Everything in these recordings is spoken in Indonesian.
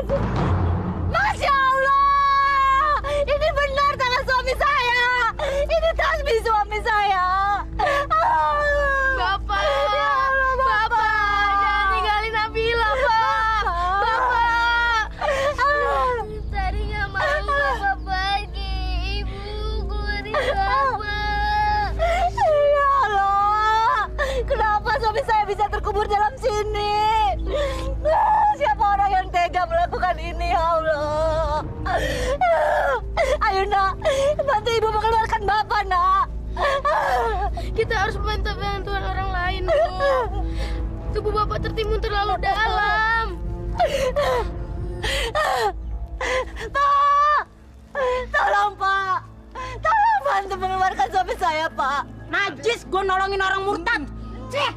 Masya Allah, ini benar tangan suami saya. Ini tasbih suami saya. Bapak, Ya Allah, Bapak, jangan tinggalin Nabila, Pak. Bapak, tadi nggak mau Bapak pergi. Ibu, keluarin Bapak. Ya Allah, kenapa suami saya bisa terkubur dalam sini? Siapa orang yang tega melakukan ini, ya Allah? Ayo nak, bantu ibu mengeluarkan bapak nak. Kita harus meminta bantuan orang lain, Bu. Tubuh Bapak tertimbun terlalu dalam. Pak, tolong Pak, tolong bantu mengeluarkan suami saya Pak. Najis gue nolongin orang murtad. Cih,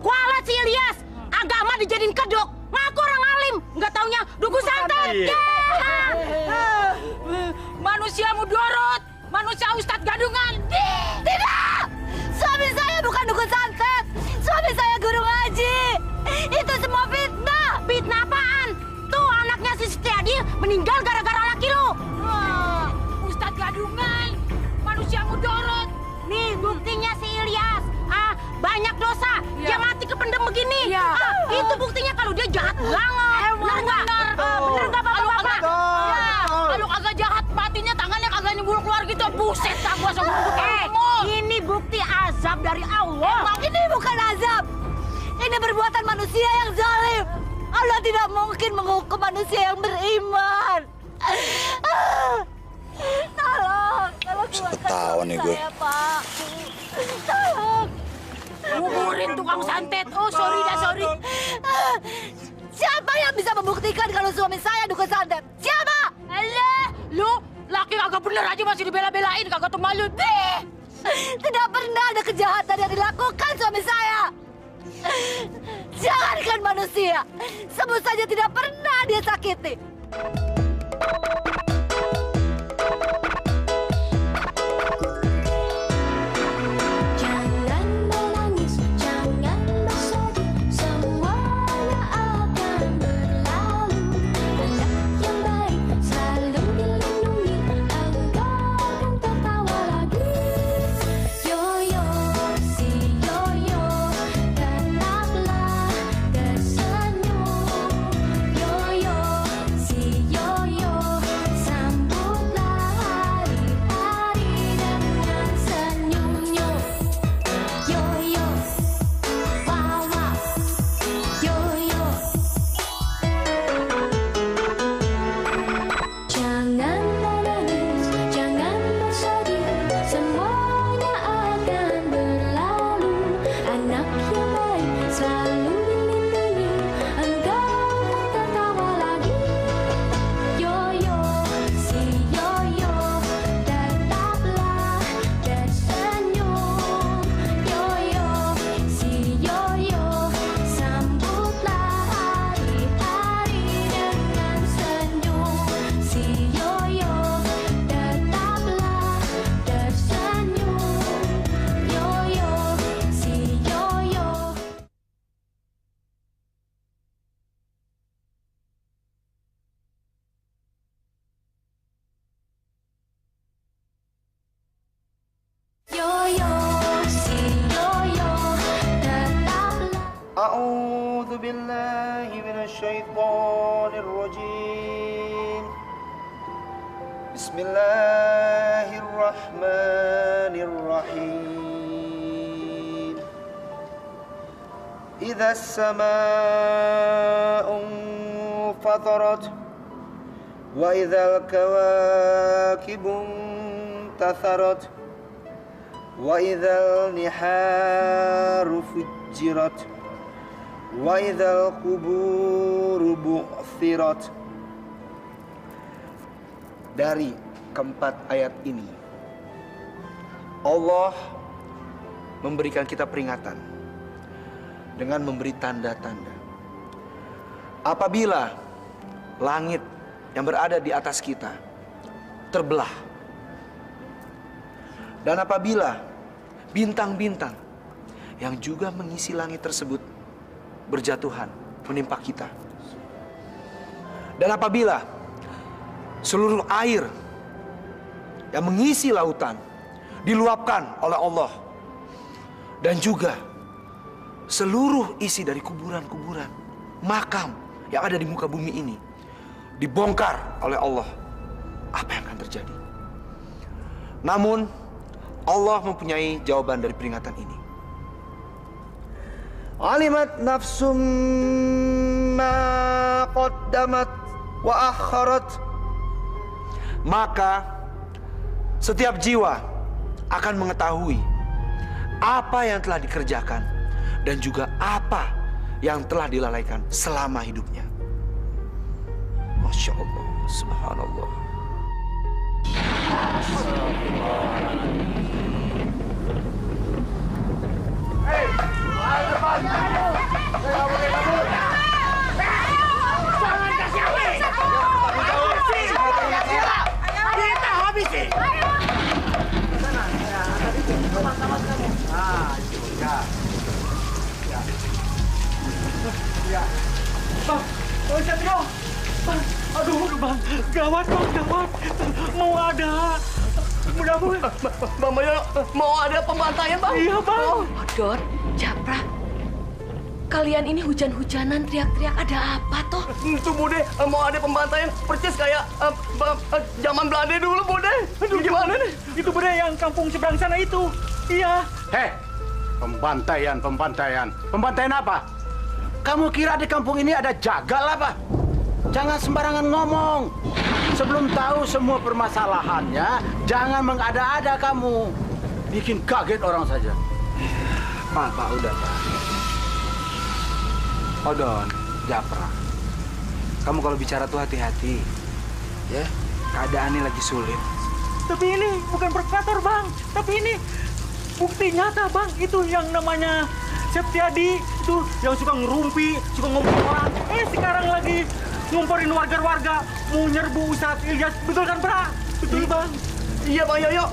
kualat si Ilyas. Agama dijadiin kedok. Ngaku orang alim, nggak taunya dukun santet. Manusia mudorot, manusia ustadz gadungan. Tidak, suami saya bukan dukun santet. Suami saya guru ngaji. Itu semua fitnah. Fitnah apaan? Tuh anaknya si Setiadi meninggal gara-gara laki lu. Ustadz gadungan, manusia mudorot. Nih buktinya si Ilyas. Banyak dosa. Dia mati kependem begini. Itu buktinya kalau dia jahat banget. Bener nggak? Bener nggak bapak-bapak? Kalau kagak jahat matinya tangannya kagak nyembul keluar gitu. Buset dah gua sama ini bukti azab dari Allah. Ini bukan azab. Ini perbuatan manusia yang zalim. Allah tidak mungkin menghukum manusia yang beriman. Tolong Ketahuan nih gue. saya, Pak. Tolong. Nguburin tukang santet. Oh, sorry. Siapa yang bisa membuktikan kalau suami saya dukun santet? Siapa? Alah, lu laki kagak bener aja masih dibela-belain, kagak tuh malu. Tidak pernah ada kejahatan yang dilakukan suami saya. Jangankan manusia, sebut saja tidak pernah dia sakiti. أعوذ بالله من الشيطان الرجيم بسم الله الرحمن الرحيم إذا السماء انفطرت وإذا الكواكب انتثرت وإذا النحار فجرت وَإِذَا الْقُبُورُ بُعْثِرَتْ. Dari keempat ayat ini, Allah memberikan kita peringatan dengan memberi tanda-tanda. Apabila langit yang berada di atas kita terbelah, dan apabila bintang-bintang yang juga mengisi langit tersebut berjatuhan menimpa kita. Dan apabila seluruh air yang mengisi lautan diluapkan oleh Allah, dan juga seluruh isi dari kuburan-kuburan makam yang ada di muka bumi ini dibongkar oleh Allah, apa yang akan terjadi? Namun Allah mempunyai jawaban dari peringatan ini. Alimat nafsum ma qaddamat wa akharat. Maka setiap jiwa akan mengetahui apa yang telah dikerjakan dan juga apa yang telah dilalaikan selama hidupnya. Masya Allah, subhanallah. Jangan kasih api! Kita habisi! Bang, Satrio! Bang, aduh, Bang, gawat, Bang, gawat. Mau ada. Mudah-mudahan. Bang Mayo, mau ada pembantaian, Bang? Iya, Bang. Dor, Japra, kalian ini hujan-hujanan teriak-teriak ada apa toh? Itu Bude, mau ada pembantaian persis kayak zaman Belanda dulu, Bude. Aduh, gimana nih? Itu bener yang kampung seberang sana itu. Iya. Hei, pembantaian. Pembantaian apa? Kamu kira di kampung ini ada jagal apa? Jangan sembarangan ngomong. Sebelum tahu semua permasalahannya, jangan mengada-ada kamu. Bikin kaget orang saja. Pak, udah, Pak. Odon, Japra. Kamu kalau bicara tuh hati-hati. Ya, keadaannya lagi sulit. Tapi ini bukan provokator, Bang. Tapi ini bukti nyata, Bang. Itu yang namanya Septiadi, itu yang suka ngerumpi, suka ngomong orang. Sekarang lagi ngumpurin warga-warga mau nyerbu Ustadz Ilyas. Betul kan, Pra? Betul, Bang. Iya, Bang Yoyo.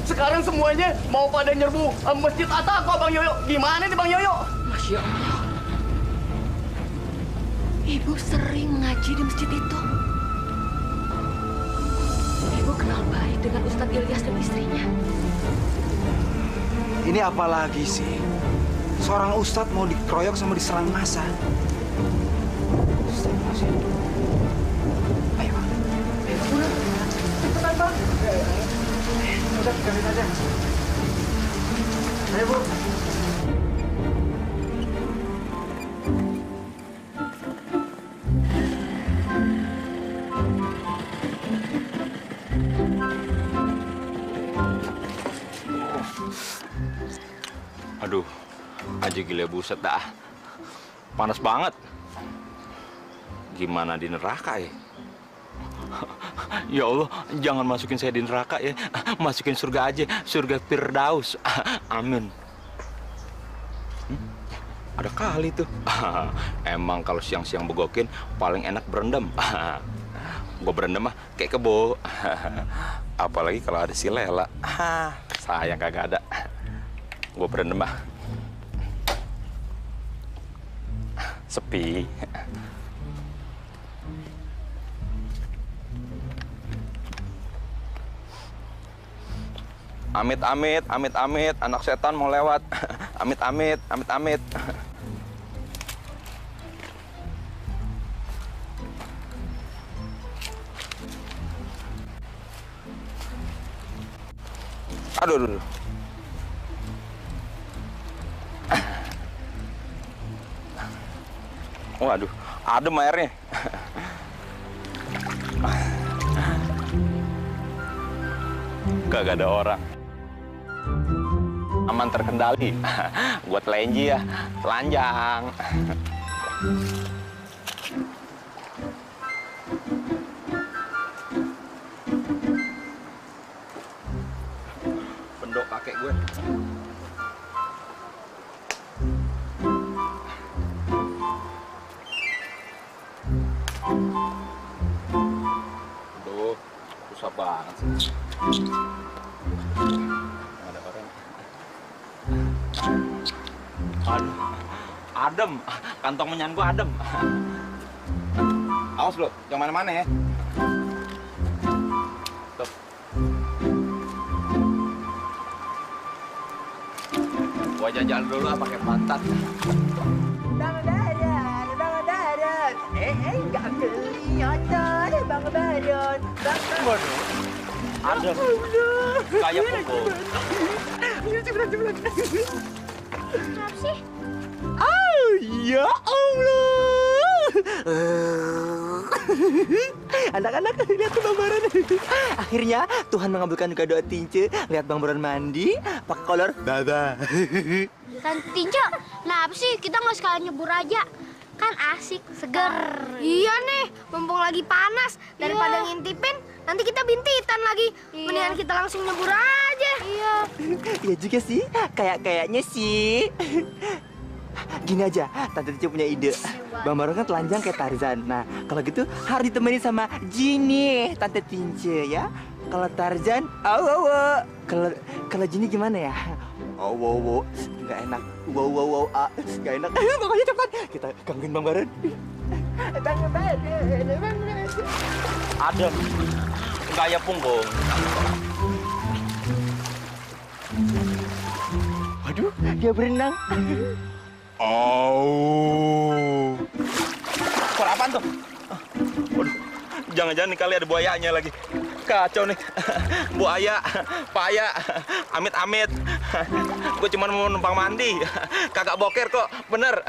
Sekarang semuanya mau pada nyerbu Masjid At-Taqwa, Bang Yoyo. Gimana nih, Bang Yoyo? Masya Allah. Ibu sering ngaji di masjid itu. Ibu kenal baik dengan Ustadz Ilyas dan istrinya. Ini apa lagi sih? Seorang ustadz mau dikeroyok sama diserang massa. Astagfirullahaladzim. Ayo, Bang. Cepetan, Bang. Udah, tinggalin aja. Ayo, Bu. Aduh, aja gila buset dah. Panas banget. Gimana di neraka ya? Ya Allah, jangan masukin saya di neraka ya. Masukin surga aja, surga Firdaus. Amin. Ada kali tuh. Emang kalau siang-siang begokin paling enak berendam. Gue berendam mah kayak kebo. Apalagi kalau ada si Lela. Sayang kagak ada. Gue berendam mah sepi. Amit, anak setan mau lewat. Amit. Aduh. Waduh, adem airnya. Kagak ada orang. Aman terkendali. Gua telenji ya, telanjang. Pendok kakek gue. Aduh, susah banget sih. Ada orang. Aduh, adem. Kantong menyan gua adem. Awas lo, jangan mana-mana ya. Tuh. Gua jajan dulu pakai pantat. Bang Baron, Bang Baron. Nggak kelihatan, Bang Baron. Bang Baron. Ada. Kayak pokok. Kenapa sih? Oh, ya Allah. Anak-anak, lihat tuh Bang Baron. Akhirnya Tuhan mengabulkan doa Tince. Lihat Bang Baron mandi pakai kolor Baba. Tante Tince, kenapa sih kita nggak sekalian nyebur aja? Kan asik, seger. Iya nih, mumpung lagi panas. Daripada ngintipin, nanti kita bintitan lagi. Mendingan kita langsung nyebur aja. Iya. Iya juga sih, kayaknya sih. Gini aja, Tante Tince punya ide. Bang Baron kan telanjang kayak Tarzan. Nah, kalau gitu harus ditemenin sama Jinny, Tante Tince ya. Kalau Tarzan, awo. Kalau Jinny gimana ya? Awo, nggak enak. Wow, nggak enak. Pokoknya cepat kita gangguin Bang Baron. Bang Baron. Adem. Kayak punggung. Waduh, dia berenang. Oh. Suara apaan tuh? Waduh, jangan-jangan nih kali ada buayanya lagi. Kacau nih. Buaya, paya, amit-amit. Gue cuma mau numpang mandi. Kagak boker kok, bener.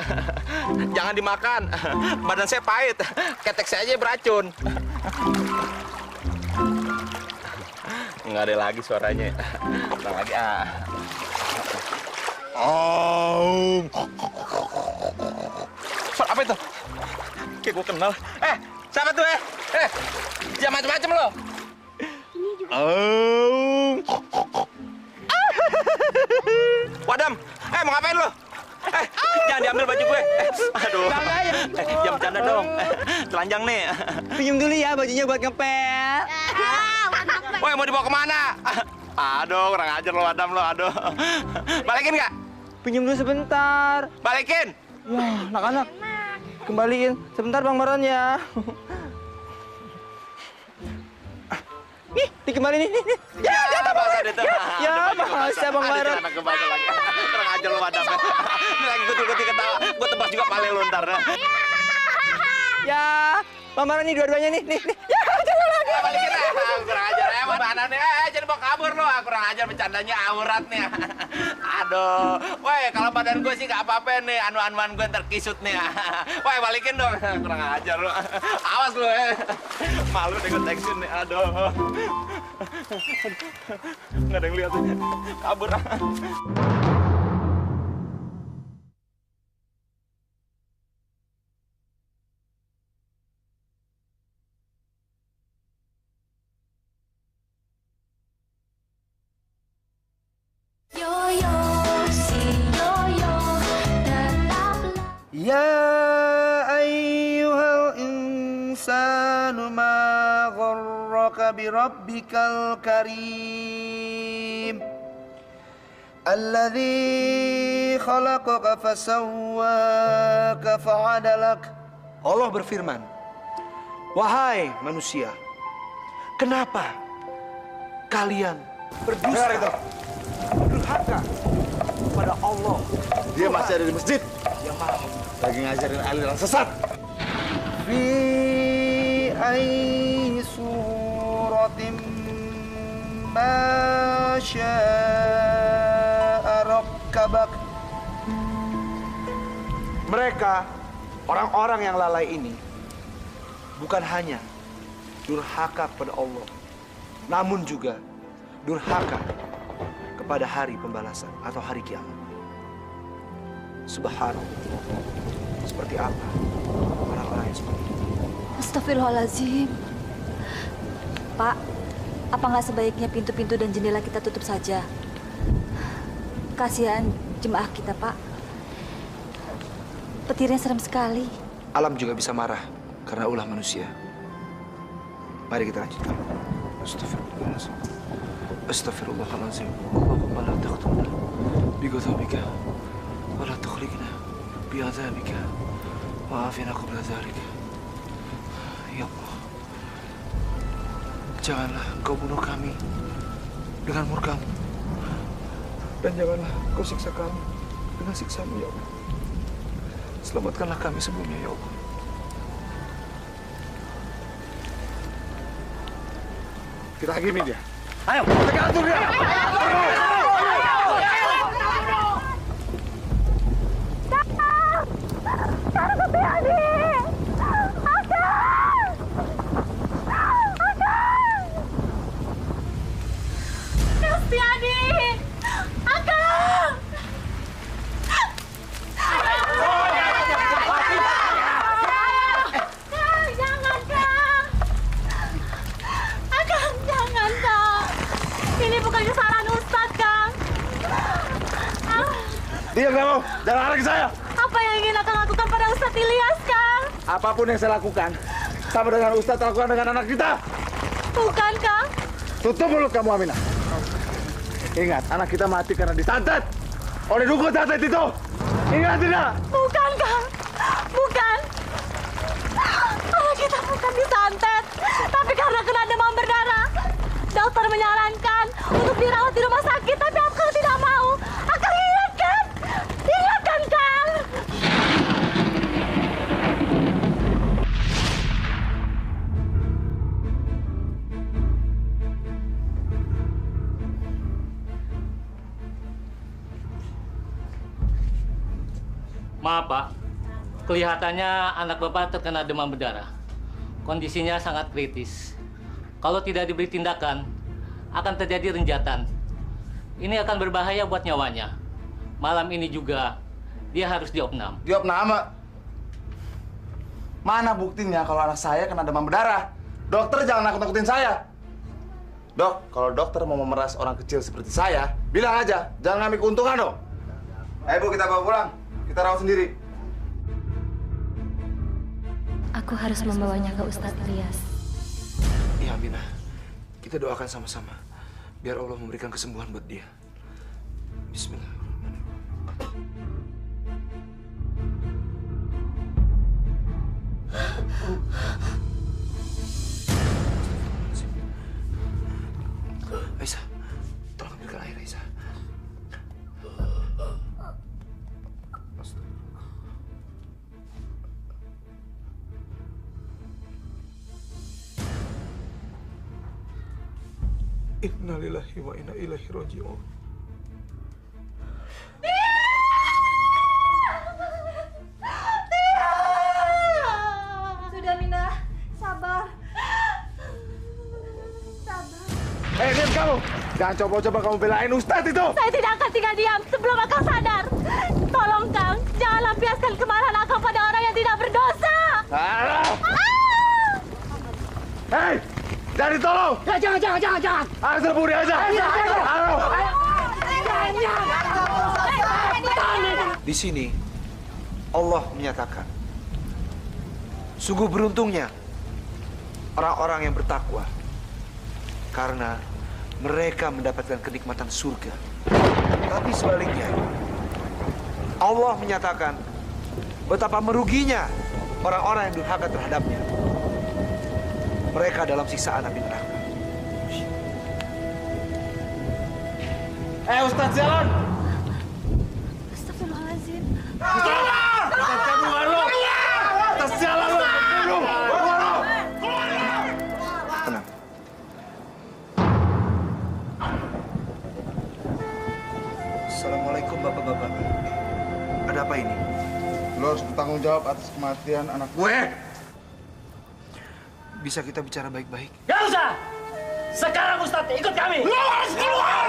Jangan dimakan. Badan saya pahit. Ketek saya aja beracun. Nggak ada lagi suaranya. Nggak lagi. Suara apa itu? Kayak gue kenal. Siapa tuh jangan macem-macem lo. Wadam, mau ngapain lo? Jangan diambil baju gue. Aduh. Jangan bercanda dong. Telanjang nih. Pinjam dulu ya bajunya buat ngepel. Woi, mau dibawa kemana? Aduh, kurang ajar lo Wadam lo. Aduh. Balikin nggak? Pinjam dulu sebentar. Balikin. Ya, anak-anak. Kembaliin. Sebentar Bang Baron ya. Nih, dikembaliin nih. Ya, bahasa deh tuh. Ya, bahasa Bang Baron. Anak bahasa lagi. Kurang ajar lo Wadam. Ini lagi guti-guti ketawa. Gue tebak juga pale lo ntar. Ya, Bang Baron nih dua-duanya nih. Ya, jangan lagi. Balikin ya. Kurang ajar emang bahannya. Jadi mau kabur lo. Kurang ajar bercandanya aurat nih. Aduh. Woi, kalau badan gue sih nggak apa-apa nih. Anu-anuan gue ntar kisut nih. Woi, balikin dong. Kurang ajar lo. Awas lo Malu deh gue tekstin nih. Aduh. Nggak ada yang lihat. Kabur. Ya ayyuhal insanu ma gharraka bi rabbikal karim alladzi khalaqaka fasawwaka fa'adalak. Allah berfirman, wahai manusia, kenapa kalian berdusta, durhaka kepada Allah? Dia masih ada di masjid. Yang maha Lagi ngajarin aliran sesat. fi ayyi suratin ma syaa rakkabak. Mereka, orang-orang yang lalai ini, bukan hanya durhaka kepada Allah, namun juga durhaka kepada hari pembalasan atau hari kiamat. Subhanallah. Seperti apa orang-orang yang seperti itu? Astagfirullahaladzim. Pak, apa nggak sebaiknya pintu-pintu dan jendela kita tutup saja? Kasihan jemaah kita, Pak. Petirnya serem sekali. Alam juga bisa marah karena ulah manusia. Mari kita lanjutkan. Astagfirullahaladzim. Astagfirullahaladzim. Allahumma la taqtulna bi ghadabika wa la tukhrijna bi 'adzabika wa afina qabla dzalika. Janganlah Engkau bunuh kami dengan murka-Mu. Dan janganlah Engkau siksa kami dengan siksa-Mu, ya Allah. Selamatkanlah kami sebelumnya, ya Allah. Kita hakimi dia. Ayo, kita atur dia. Setiadi! Akang! Jangan, Kang! Akang, jangan, Kang! Ini bukan kesalahan Ustadz, Kang! Diam kamu, jangan lari ke saya. Apa yang ingin Akang lakukan pada Ustadz Ilyas, Kang? Apapun yang saya lakukan, sama dengan Ustadz lakukan dengan anak kita. Bukan, Kang? Tutup mulut kamu, Aminah. Ingat, anak kita mati karena disantet oleh dukun santet itu. Ingat tidak? Bukan, Kang. Bukan. Anak kita bukan disantet, tapi karena kena demam berdarah. Dokter menyarankan untuk dirawat di rumah sakit, tapi Akang tidak mau. Akang ingat kan? Ingat kan, Kang? Maaf Pak, kelihatannya anak Bapak terkena demam berdarah. Kondisinya sangat kritis. Kalau tidak diberi tindakan, akan terjadi renjatan. Ini akan berbahaya buat nyawanya. Malam ini juga, dia harus diopnam. Diopnam? Mana buktinya kalau anak saya kena demam berdarah? Dokter jangan nakut-nakutin saya. Dok, kalau dokter mau memeras orang kecil seperti saya, bilang aja, jangan ngambil keuntungan dong. Ayo Bu, kita bawa pulang. Kita rawat sendiri. Aku harus membawanya ke Ustadz Ilyas. Ya, Aminah. Kita doakan sama-sama. Biar Allah memberikan kesembuhan buat dia. Bismillahirrahmanirrahim. Aisyah, tolong ambilkan air, Aisyah. Inna lillahi wa inna ilaihi raji'un. Sudah, Mina. Sabar. Sabar. Hei, diam kamu! Jangan coba-coba kamu belain Ustadz itu! Saya tidak akan tinggal diam sebelum Akang sadar. Tolong, Kang. Jangan lampiaskan kemarahan Akang pada orang yang tidak berdosa. Alah! Hei! Jangan ditolong! Ya, jangan. Harus serbu dia aja! Ayo! Di sini Allah menyatakan, sungguh beruntungnya orang-orang yang bertakwa karena mereka mendapatkan kenikmatan surga. Tapi sebaliknya, Allah menyatakan betapa meruginya orang-orang yang durhaka terhadapnya. Mereka dalam siksaan api neraka. Ustadz jalan! Astagfirullahaladzim. Ustadz kandungan lo! Atas jalan lo! Tenang. Assalamualaikum bapak-bapak. Ada apa ini? Lo harus bertanggung jawab atas kematian anak gue. Bisa kita bicara baik-baik? Gak usah! Sekarang Ustadz ikut kami! Lo harus keluar!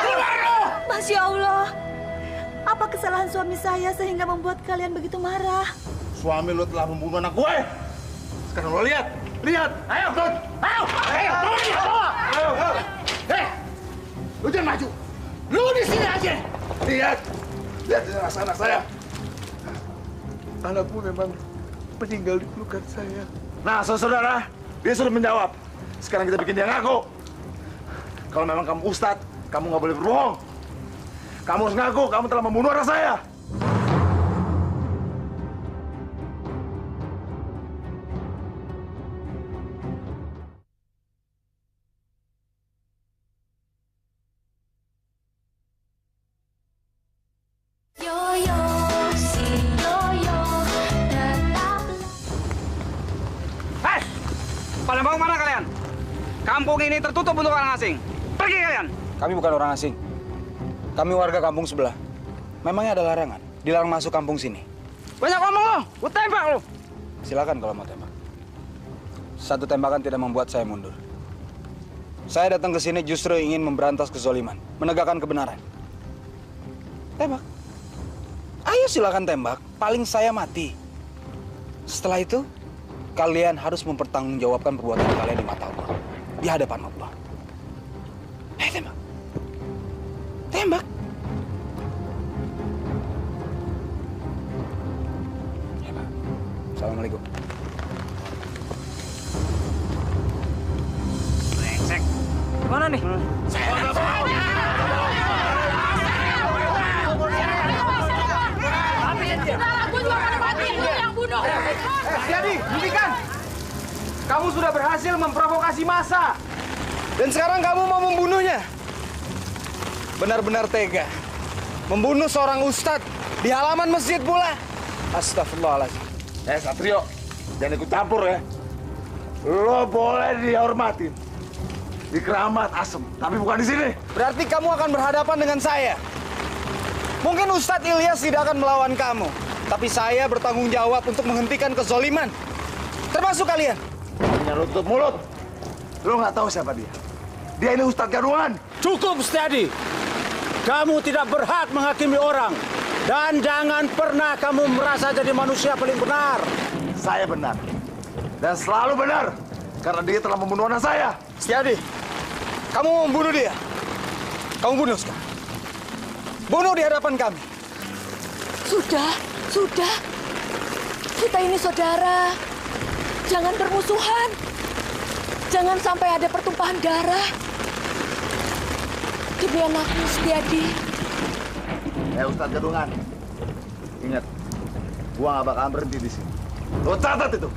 Keluar lo! Masya Allah. Apa kesalahan suami saya sehingga membuat kalian begitu marah? Suami lo telah membunuh anak gue. Sekarang lo lihat! Lihat! Ayo, Tut! Ayo! Ayo! Hei! Lo jangan maju! Lo di sini aja! Lihat! Lihat jenazah anak saya! Anakmu memang meninggal di pelukan saya. Nah, saudara, dia sudah menjawab. Sekarang kita bikin dia ngaku. Kalau memang kamu ustadz, kamu nggak boleh berbohong. Kamu harus ngaku, kamu telah membunuh anak saya. Kampung ini tertutup untuk orang asing. Pergi kalian. Kami bukan orang asing. Kami warga kampung sebelah. Memangnya ada larangan? Dilarang masuk kampung sini. Banyak ngomong lo. Gue tembak lo. Silakan kalau mau tembak. Satu tembakan tidak membuat saya mundur. Saya datang ke sini justru ingin memberantas kezoliman, menegakkan kebenaran. Tembak. Ayo silakan tembak. Paling saya mati. Setelah itu, kalian harus mempertanggungjawabkan perbuatan kalian di mata Allah, di hadapan Allah. Ayo tembak. Tembak. Tembak. Assalamualaikum. Brengsek. Mana nih? Jadi, hentikan! Kamu sudah berhasil memprovokasi massa. Dan sekarang kamu mau membunuhnya. Benar-benar tega. Membunuh seorang ustadz di halaman masjid pula. Astagfirullahaladzim. Satrio, jangan ikut campur ya. Lo boleh dihormatin di Keramat Asem, tapi bukan di sini. Berarti kamu akan berhadapan dengan saya. Mungkin Ustadz Ilyas tidak akan melawan kamu, tapi saya bertanggung jawab untuk menghentikan kezoliman. Termasuk kalian. Jangan lo tutup mulut. Lo nggak tahu siapa dia. Dia ini Ustadz Gadungan. Cukup, Setiadi. Kamu tidak berhak menghakimi orang. Dan jangan pernah kamu merasa jadi manusia paling benar. Saya benar. Dan selalu benar. Karena dia telah membunuh anak saya. Setiadi, kamu mau membunuh dia. Kamu bunuh sekarang. Bunuh di hadapan kami. Sudah. Kita ini saudara. Jangan bermusuhan. Jangan sampai ada pertumpahan darah. Demi anakmu, Setiadi. Ustadz Gadungan. Ingat, gua nggak bakalan berhenti di sini. Lo catat itu.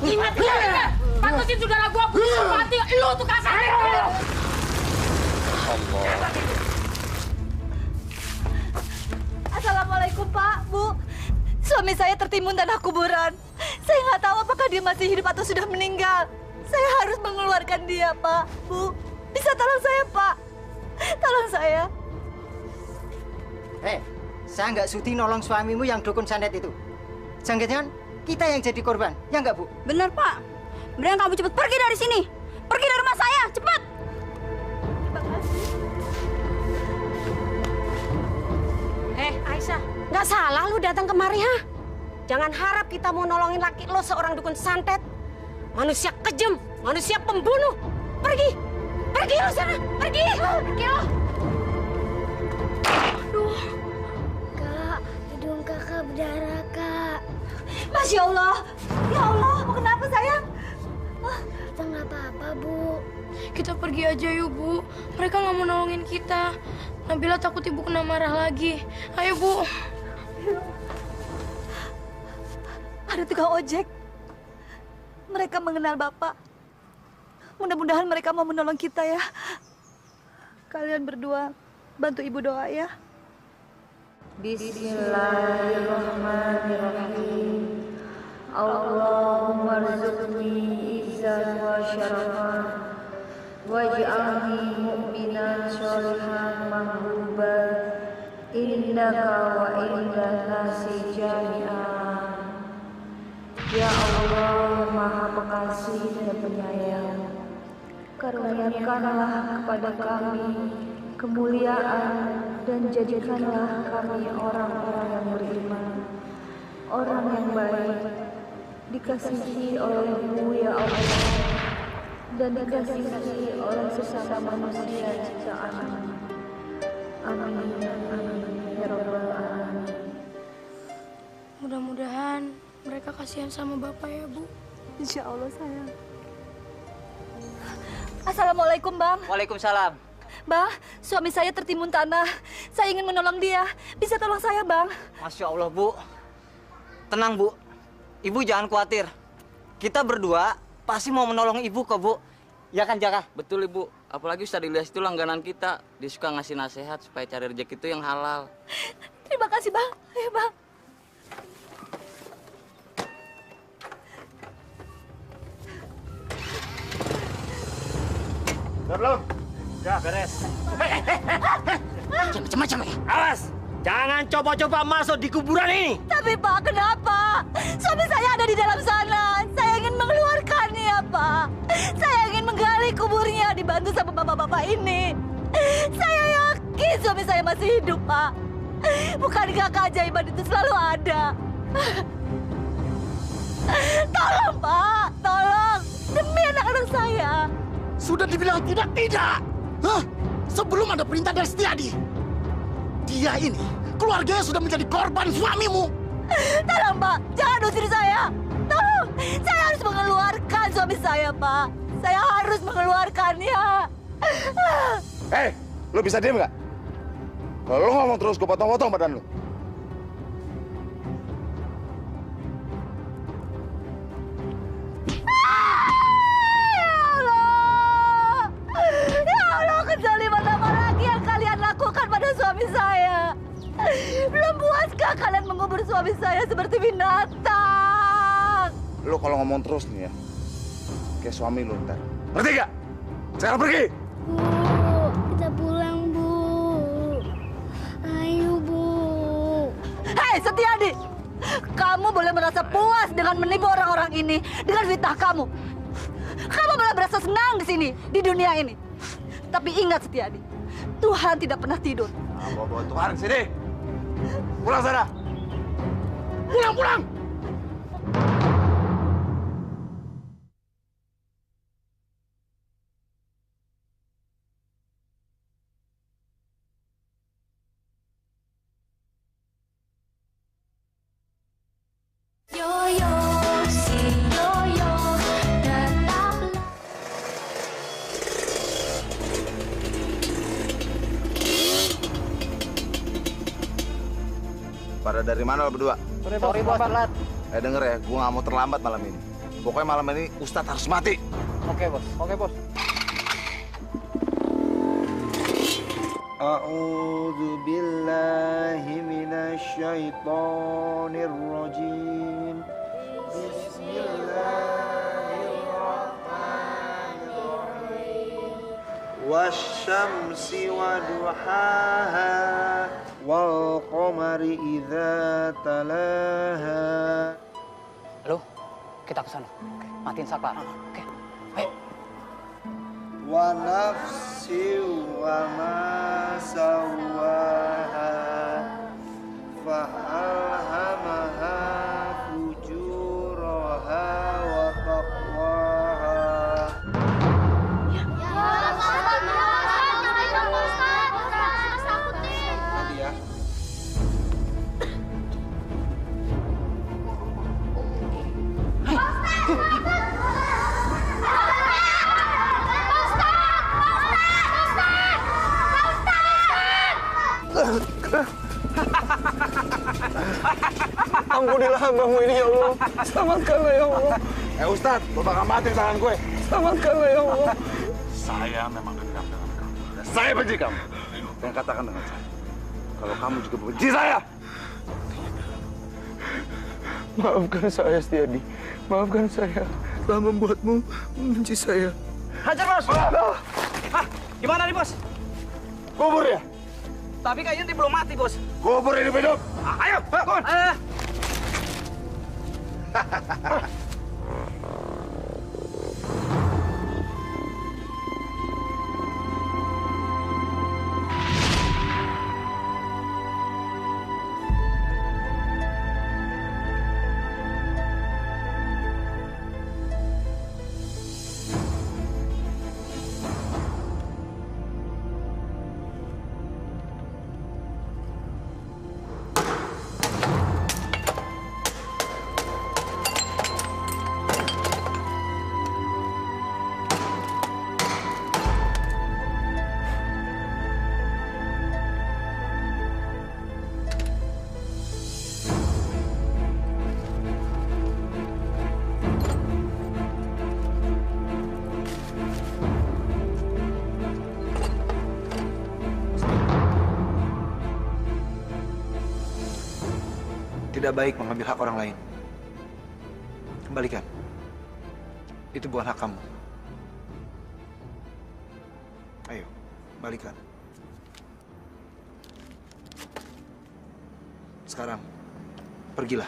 Ingat, patusin saudara gua bunuh mati. Lu tuh kasar. Assalamualaikum, Pak, Bu. Suami saya tertimbun tanah kuburan. Saya nggak tahu apakah dia masih hidup atau sudah meninggal. Saya harus mengeluarkan dia, Pak, Bu. Bisa tolong saya, Pak? Tolong saya. Saya nggak sudi nolong suamimu yang dukun santet itu. Jangan-jangan kita yang jadi korban, ya nggak, Bu? Benar, Pak. Mendingan kamu cepat pergi dari sini. Pergi dari rumah saya, cepat. Terima kasih. Aisyah, nggak salah lu datang kemari, ha? Jangan harap kita mau nolongin laki lo seorang dukun santet. Manusia kejam, manusia pembunuh. Pergi lo sana, pergi lo. Aduh, Kak, hidung kakak berdarah, Kak. Masya Allah. Ya Allah, mau kenapa, sayang? Kita nggak apa-apa, Bu. Kita pergi aja yuk, Bu. Mereka nggak mau nolongin kita. Nabila takut ibu kena marah lagi. Ayo, Bu. Ada tukang ojek. Mereka mengenal Bapak. Mudah-mudahan mereka mau menolong kita ya. Kalian berdua bantu ibu doa ya. Bismillahirrahmanirrahim. Allahumma rzuqni izzan wa syarafan waj'alni mu'minan sholihan mahbuban innaka wa inna nasi jami'an. Ya Allah, Maha Pengasih dan Penyayang, karuniakanlah kepada kami kemuliaan dan jadikanlah kami orang-orang yang beriman, orang yang baik, dikasihi oleh-Mu ya Allah, dan dikasihi oleh sesama manusia ciptaan. Amin, amin, ya Rabbal Alamin. Mudah-mudahan mereka kasihan sama Bapak ya, Bu. Insya Allah, sayang. Assalamualaikum, Bang. Waalaikumsalam. Bang, suami saya tertimbun tanah. Saya ingin menolong dia. Bisa tolong saya, Bang? Masya Allah, Bu. Tenang, Bu. Ibu jangan khawatir. Kita berdua pasti mau menolong Ibu kok, Bu. Ya kan, Jaka? Betul, Ibu. Apalagi Ustadz Ilyas itu langganan kita. Dia suka ngasih nasihat supaya cari rezeki itu yang halal. Terima kasih, Bang. Ayo, Bang. belum? Udah beres. Macam-macam ya. Awas, jangan coba-coba masuk di kuburan ini. Tapi Pak, kenapa? Suami saya ada di dalam sana. Saya ingin mengeluarkannya, Pak. Saya ingin menggali kuburnya dibantu sama bapak-bapak ini. Saya yakin suami saya masih hidup, Pak. Bukankah keajaiban itu selalu ada? Tolong, Pak. Tolong. Demi anak-anak saya. Sudah dibilang tidak. Hah? Sebelum ada perintah dari Setiadi. Dia ini, keluarganya sudah menjadi korban suamimu. Tolong, Pak. Jangan usir saya. Tolong. Saya harus mengeluarkan suami saya, Pak. Saya harus mengeluarkannya. Hei, lu bisa diem nggak? Kalau lu ngomong terus, gue potong-potong badan lu. Ya Allah, kezaliman apa lagi yang kalian lakukan pada suami saya? Belum puaskah kalian mengubur suami saya seperti binatang? Lu kalau ngomong terus nih ya, kayak suami lu ntar. Ngerti gak? Sekarang pergi! Bu, kita pulang, Bu. Ayo, Bu. Hei, Setiadi! Kamu boleh merasa puas dengan menipu orang-orang ini dengan fitnah kamu. Kamu malah berasa senang di sini, di dunia ini. Tapi ingat, Setiadi, Tuhan tidak pernah tidur. Nah, bawa Tuhan ke sini. Pulang sana. Pulang. Yoyo, si Yoyo, tetaplah. Pada dari mana lo berdua? Sorry bos, telat. Denger ya, gue nggak mau terlambat malam ini. Pokoknya malam ini Ustadz harus mati. Oke bos. A'udzu billahi minasy syaithanir rajim. Bismillahirrahmanirrahim. Wasyamsi waduhaha wal qamari idza talaha. Halo, kita ke sana. Oke, matiin saklar. Oke, ayo. Wa nafsi wa ma sawaha fa alhamaha fujuraha wa taqwaha. Nanti ya. Ampunilah hambamu ini ya Allah. Selamatkanlah ya Allah. Ustadz, lo bakal mati tangan gue. Selamatkanlah ya Allah. Saya memang dendam dengan kamu. Dan saya benci kamu. Dan katakan dengan saya, kalau kamu juga benci saya. Maafkan saya, Setiadi. Maafkan saya telah membuatmu membenci saya. Hajar, Bos. Hah, gimana nih, Bos? Kubur ya? Tapi kayaknya dia belum mati, Bos. Kubur hidup-hidup. Ayo, bangun. Tidak baik mengambil hak orang lain. Kembalikan. Itu bukan hak kamu. balikan. Sekarang, pergilah.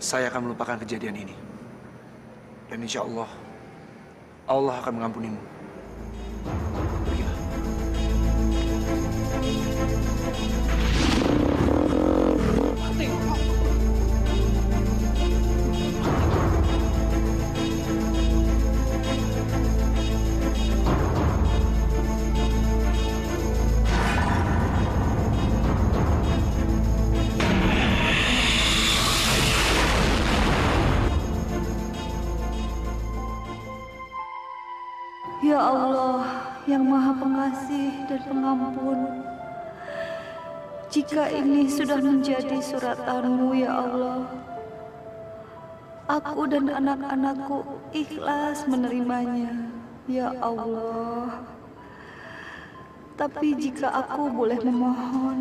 Saya akan melupakan kejadian ini. Dan insya Allah, Allah akan mengampunimu. Pergilah. Ya Allah, yang Maha Pengasih dan Pengampun, jika ini sudah menjadi suratan-Mu, ya Allah, aku dan anak-anakku ikhlas menerimanya, ya Allah. Tapi jika aku boleh memohon,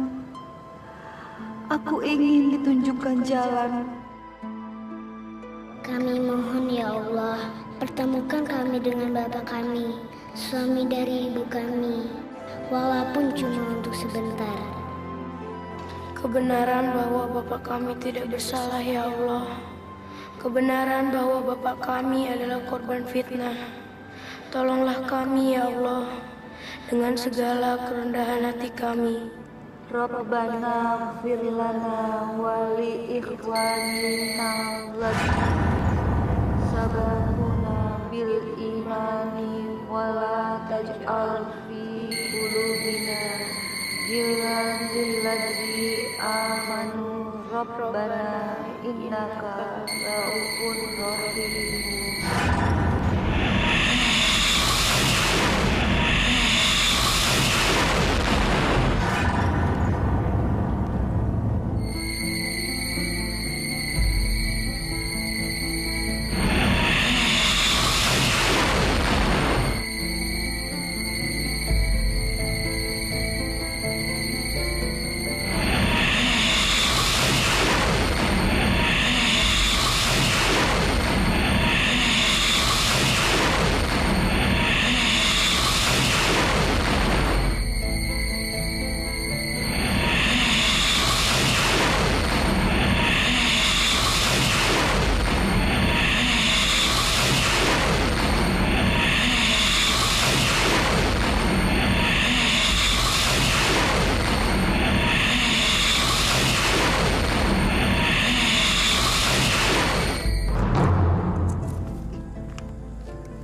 aku ingin ditunjukkan jalan. Kami mohon ya Allah, pertemukan kami dengan bapak kami, suami dari ibu kami, walaupun cuma untuk sebentar. Kebenaran bahwa bapak kami tidak bersalah ya Allah. Kebenaran bahwa bapak kami adalah korban fitnah. Tolonglah kami ya Allah dengan segala kerendahan hati kami. Rabbana ighfir lana wa li ikhwanina alladzina sabaquna bil imani wa la taj'al fi qulubina ghillan lil ladzina amanu rabbana innaka ra'ufur rahim.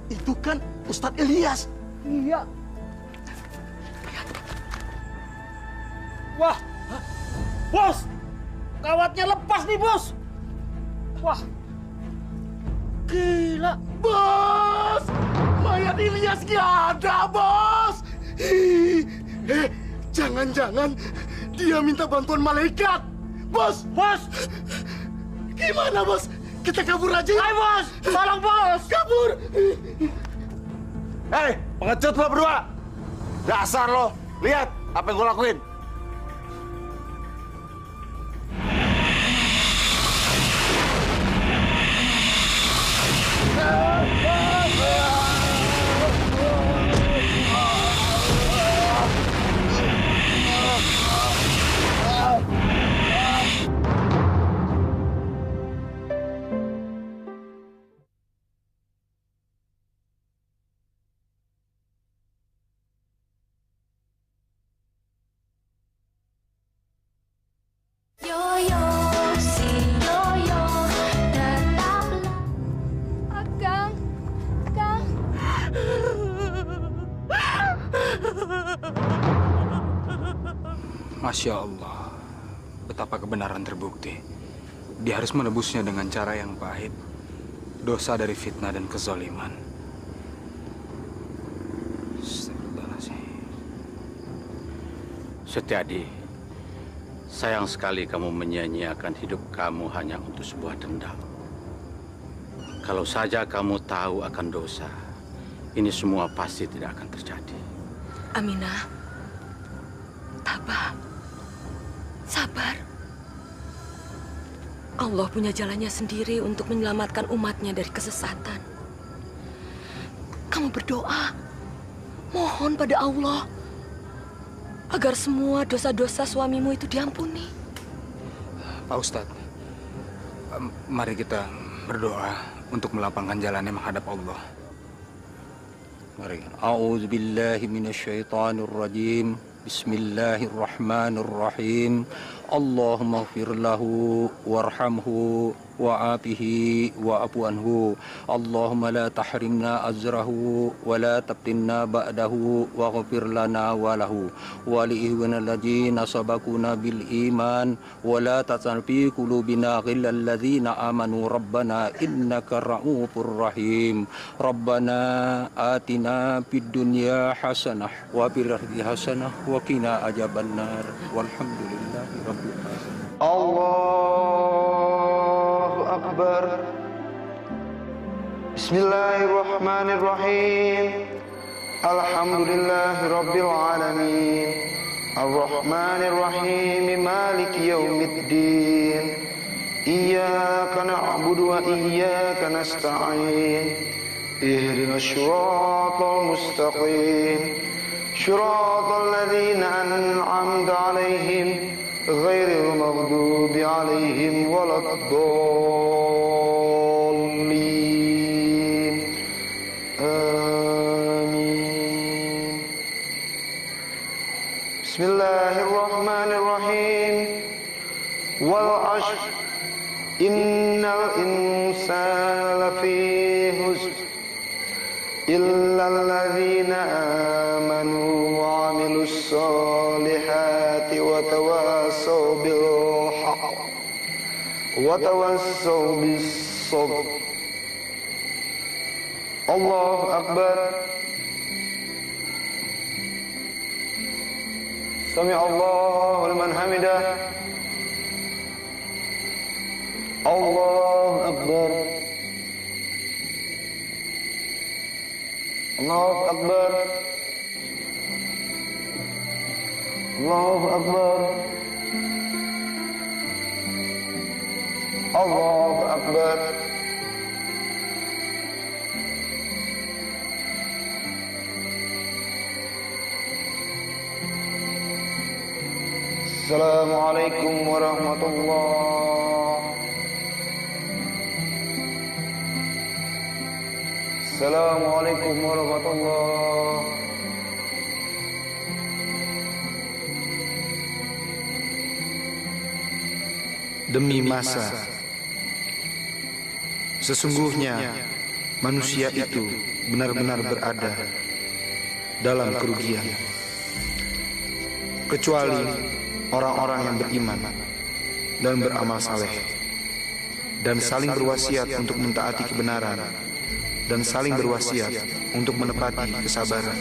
Itu kan Ustadz Ilyas. Iya. Wah, bos, kawatnya lepas nih bos. Wah, gila, Bos, mayat Ilyas nggak ada, bos. Jangan-jangan dia minta bantuan malaikat. Bos, gimana bos? Kita kabur aja ya? Ayo bos, tolong bos. Kabur. Hei, pengecut lo berdua. Dasar lo, lihat apa yang gue lakuin. Yoyo, si Yoyo, tetaplah. Akang. Masya Allah, betapa kebenaran terbukti. Dia harus menebusnya dengan cara yang pahit. Dosa dari fitnah dan kezaliman. Setiadi, sayang sekali kamu menyia-nyiakan hidup kamu hanya untuk sebuah dendam. Kalau saja kamu tahu akan dosa, ini semua pasti tidak akan terjadi. Aminah, tabah, sabar. Allah punya jalannya sendiri untuk menyelamatkan umatnya dari kesesatan. Kamu berdoa, Mohon pada Allah agar semua dosa-dosa suamimu itu diampuni. Pak Ustadz, mari kita berdoa untuk melapangkan jalannya menghadap Allah. Mari. A'udzubillahi minasyaitonirrajim. Bismillahirrahmanirrahim. Allahumma ighfir lahu warhamhu wa'afihi wa'afu anhu. Allahumma la tahrimna ajrahu wa la tabtinna ba'dahu waghfir lana wa lahu wa li ihwana alladziina sabaquna bil iman wa la taj'al fi qulubina ghillal ladzina amanu rabbana innaka ra'ufur rahim. Rabbana atina fid dunya hasanah wa fil akhirati hasanah wa qina adzabannar. Walhamdulillahi rabbil alamin. Allahu Akbar. Bismillahirrahmanirrahim. Alhamdulillahi rabbil alamin. Ar-Rahmanirrahim. Maliki yaumiddin. Iyyaka na'budu wa iyyaka nasta'in. Ihdinas siratal mustaqim. Siratal ladzina an'amta 'alaihim ghairil maghdubi 'alaihim waladdallin. Amin. Bismillahirrahmanirrahim. Wal 'ashr innal insana lafi khusr illal ladzina amanu wa 'amilus solihati wa tawassaw bil haqq wa tawassaw bis sabr. Allahu Akbar. Sami Allahu liman hamidah. Allahu Akbar. Allahu Akbar. Allahu Akbar. Allahu Akbar. Assalamualaikum warahmatullahi. Assalamualaikum warahmatullahi. Demi masa, sesungguhnya manusia itu benar-benar berada dalam kerugian, kecuali orang-orang yang beriman dan beramal saleh, dan saling berwasiat untuk mentaati kebenaran, dan saling berwasiat untuk menepati kesabaran.